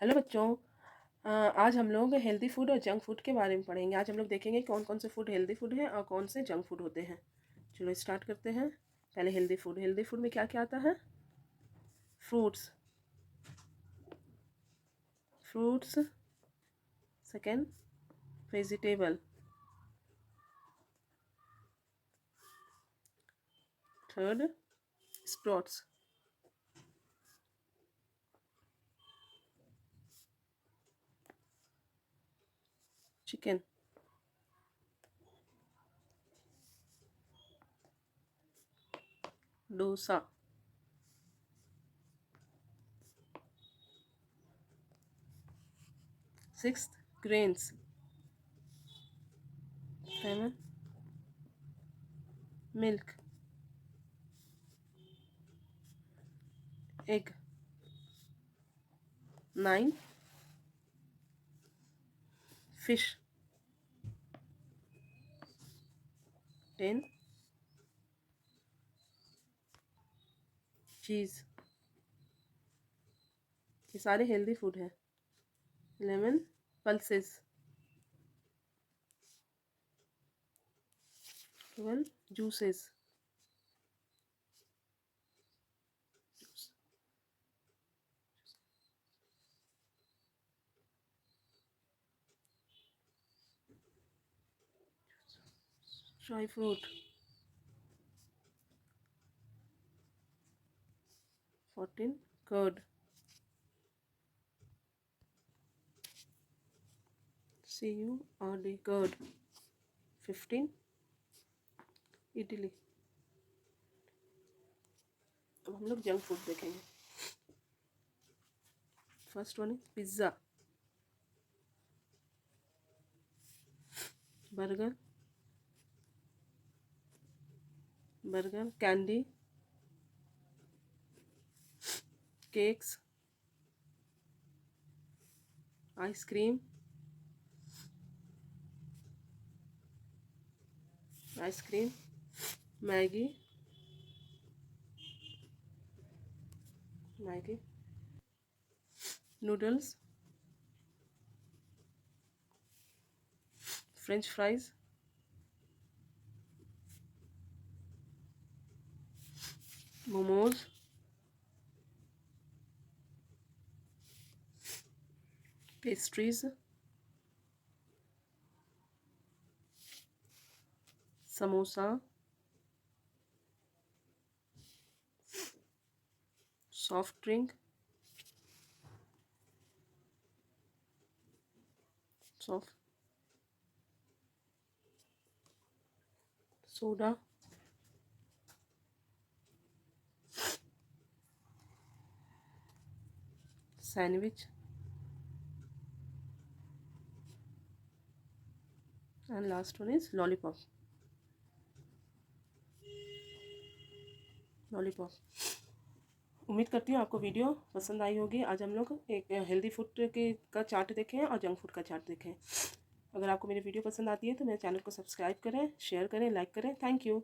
Hello बच्चों। आज हम लोग हेल्दी फूड और जंक फूड के बारे में पढ़ेंगे। आज हम लोग देखेंगे कौन कौन से फूड हेल्दी फूड हैं और कौन से जंक फूड होते हैं। चलो स्टार्ट करते हैं। पहले हेल्दी फूड। हेल्दी फूड में क्या क्या आता है? Fruits. Fruits. Second, vegetable. Third, sprouts. Chicken. Dosa. Sixth, grains. Seven, milk. Egg. Nine, fish. 10, cheese. ये सारे हेल्दी फूड हैं। 11, pulses. 12, juices. Dry fruit. 14, curd. CURD, curd. 15, idli. अब हम लोग जंक फूड देखेंगे। First one is pizza, burger, candy, cakes, ice cream, Maggi, noodles, french fries, momos, pastries, samosa, soft drink, soda, sandwich and last one is lollipop. उम्मीद करती हूँ आपको video पसंद आई होगी। आज हम लोग एक हेल्दी फूड के का चार्ट देखें और जंक फूड का चार्ट देखें। अगर आपको मेरी वीडियो पसंद आती है तो मेरे चैनल को सब्सक्राइब करें, शेयर करें, लाइक करें। Thank you.